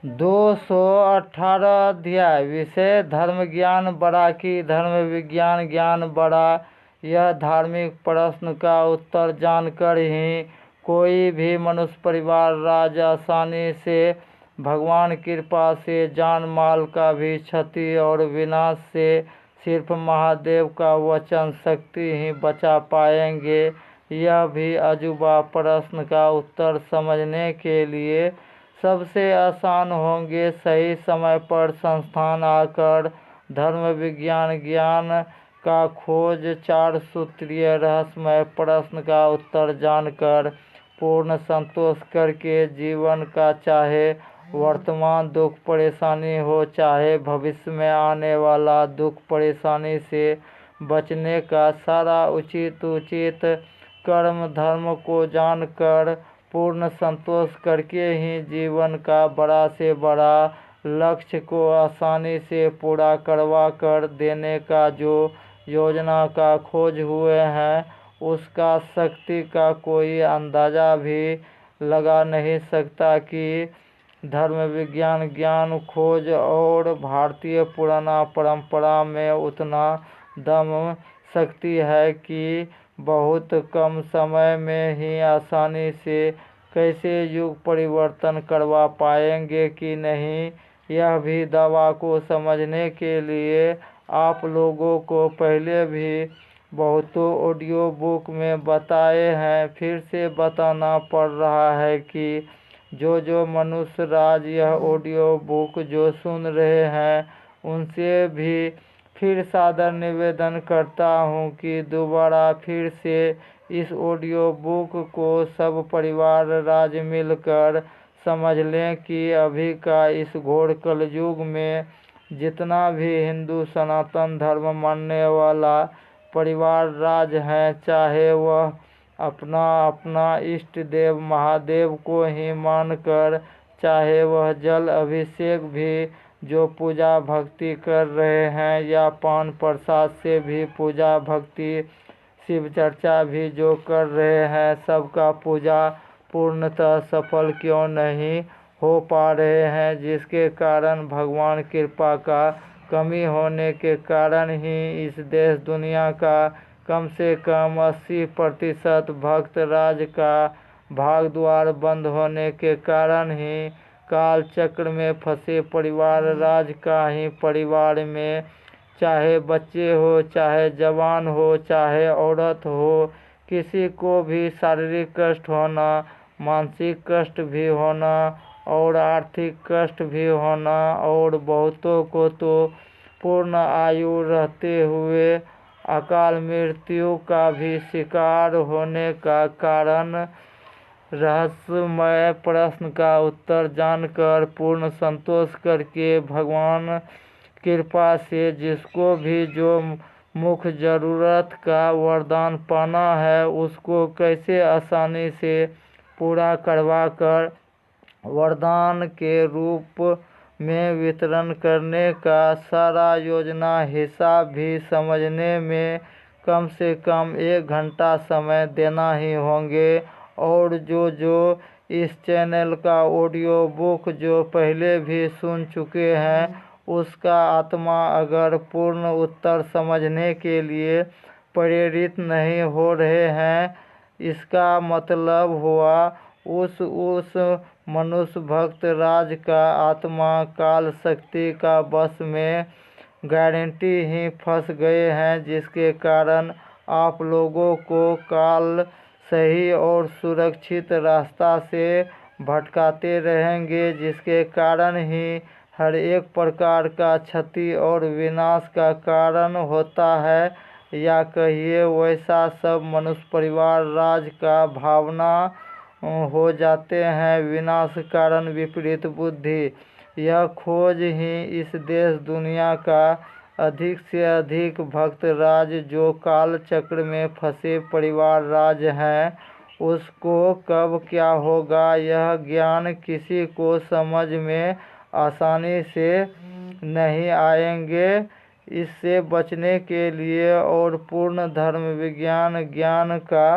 218 अध्याय। विषय धर्म ज्ञान बड़ा कि धर्म विज्ञान ज्ञान बड़ा। यह धार्मिक प्रश्न का उत्तर जानकर ही कोई भी मनुष्य परिवार राज आसानी से भगवान कृपा से जान माल का भी क्षति और विनाश से सिर्फ महादेव का वचन शक्ति ही बचा पाएंगे। यह भी अजूबा प्रश्न का उत्तर समझने के लिए सबसे आसान होंगे सही समय पर संस्थान आकर धर्म विज्ञान ज्ञान का खोज 4 सूत्रीय रहस्यमय प्रश्न का उत्तर जानकर पूर्ण संतोष करके जीवन का चाहे वर्तमान दुख परेशानी हो चाहे भविष्य में आने वाला दुख परेशानी से बचने का सारा उचित कर्म धर्म को जानकर पूर्ण संतोष करके ही जीवन का बड़ा से बड़ा लक्ष्य को आसानी से पूरा करवा कर देने का जो योजना का खोज हुए हैं उसका शक्ति का कोई अंदाजा भी लगा नहीं सकता कि धर्म विज्ञान ज्ञान खोज और भारतीय पुराना परंपरा में उतना दम शक्ति है कि बहुत कम समय में ही आसानी से कैसे युग परिवर्तन करवा पाएंगे कि नहीं, यह भी दावा को समझने के लिए आप लोगों को पहले भी बहुतों ऑडियो बुक में बताए हैं। फिर से बताना पड़ रहा है कि जो मनुष्य राज यह ऑडियो बुक जो सुन रहे हैं उनसे भी फिर सादर निवेदन करता हूँ कि दोबारा फिर से इस ऑडियो बुक को सब परिवार राज मिलकर समझ लें कि अभी का इस घोर कलयुग में जितना भी हिंदू सनातन धर्म मानने वाला परिवार राज हैं, चाहे वह अपना इष्ट देव महादेव को ही मानकर, चाहे वह जल अभिषेक भी जो पूजा भक्ति कर रहे हैं या पान प्रसाद से भी पूजा भक्ति शिव चर्चा भी जो कर रहे हैं, सबका पूजा पूर्णतः सफल क्यों नहीं हो पा रहे हैं, जिसके कारण भगवान कृपा का कमी होने के कारण ही इस देश दुनिया का कम से कम 80% भक्त राज का भाग द्वार बंद होने के कारण ही काल चक्र में फंसे परिवार राज का ही परिवार में चाहे बच्चे हो चाहे जवान हो चाहे औरत हो, किसी को भी शारीरिक कष्ट होना, मानसिक कष्ट भी होना और आर्थिक कष्ट भी होना और बहुतों को तो पूर्ण आयु रहते हुए अकाल मृत्यु का भी शिकार होने का कारण रहस्यमय प्रश्न का उत्तर जानकर पूर्ण संतोष करके भगवान कृपा से जिसको भी जो मुख्य जरूरत का वरदान पाना है उसको कैसे आसानी से पूरा करवा कर वरदान के रूप में वितरण करने का सारा योजना हिसाब भी समझने में कम से कम 1 घंटा समय देना ही होंगे। और जो इस चैनल का ऑडियो बुक जो पहले भी सुन चुके हैं उसका आत्मा अगर पूर्ण उत्तर समझने के लिए प्रेरित नहीं हो रहे हैं, इसका मतलब हुआ उस मनुष्य भक्त राज का आत्मा काल शक्ति का बस में गारंटी ही फंस गए हैं, जिसके कारण आप लोगों को काल सही और सुरक्षित रास्ता से भटकाते रहेंगे, जिसके कारण ही हर एक प्रकार का क्षति और विनाश का कारण होता है। या कहिए वैसा सब मनुष्य परिवार राज का भावना हो जाते हैं विनाश कारण विपरीत बुद्धि। यह खोज ही इस देश दुनिया का अधिक से अधिक भक्त राज जो काल चक्र में फंसे परिवार राज हैं उसको कब क्या होगा यह ज्ञान किसी को समझ में आसानी से नहीं आएंगे। इससे बचने के लिए और पूर्ण धर्म विज्ञान ज्ञान का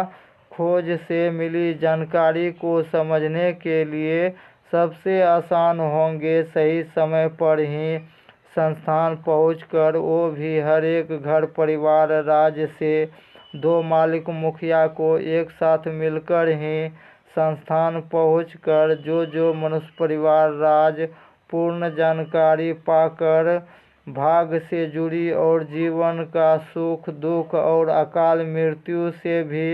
खोज से मिली जानकारी को समझने के लिए सबसे आसान होंगे। सही समय पर ही संस्थान पहुंचकर वो भी हर एक घर परिवार राज्य से 2 मालिक मुखिया को एक साथ मिलकर ही संस्थान पहुंचकर जो मनुष्य परिवार राज पूर्ण जानकारी पाकर भाग्य से जुड़ी और जीवन का सुख दुख और अकाल मृत्यु से भी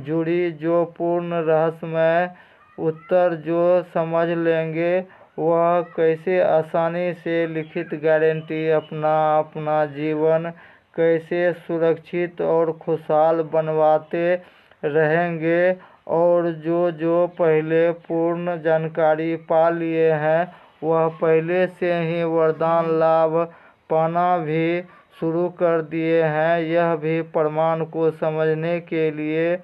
जुड़ी जो पूर्ण रहस्यमय उत्तर जो समझ लेंगे वह कैसे आसानी से लिखित गारंटी अपना जीवन कैसे सुरक्षित और खुशहाल बनवाते रहेंगे। और जो पहले पूर्ण जानकारी पा लिए हैं वह पहले से ही वरदान लाभ पाना भी शुरू कर दिए हैं। यह भी प्रमाण को समझने के लिए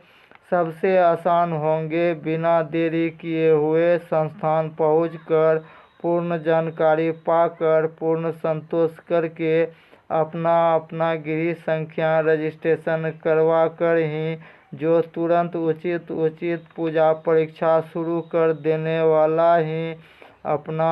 सबसे आसान होंगे। बिना देरी किए हुए संस्थान पहुंचकर पूर्ण जानकारी पाकर पूर्ण संतोष करके अपना गृह संख्या रजिस्ट्रेशन करवा कर ही जो तुरंत उचित पूजा परीक्षा शुरू कर देने वाला ही अपना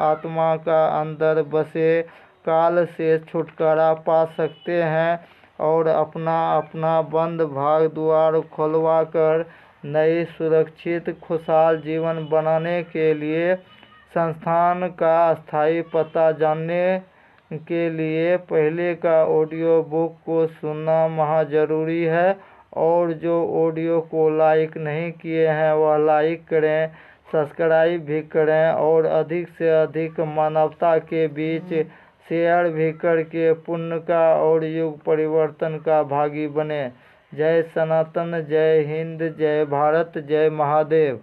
आत्मा का अंदर बसे काल से छुटकारा पा सकते हैं और अपना बंद भाग द्वार खोलवा कर नई सुरक्षित खुशहाल जीवन बनाने के लिए संस्थान का स्थायी पता जानने के लिए पहले का ऑडियो बुक को सुनना महा जरूरी है। और जो ऑडियो को लाइक नहीं किए हैं वह लाइक करें, सब्सक्राइब भी करें और अधिक से अधिक मानवता के बीच शेयर भी करके पुण्य का और युग परिवर्तन का भागी बने। जय सनातन, जय हिंद, जय भारत, जय महादेव।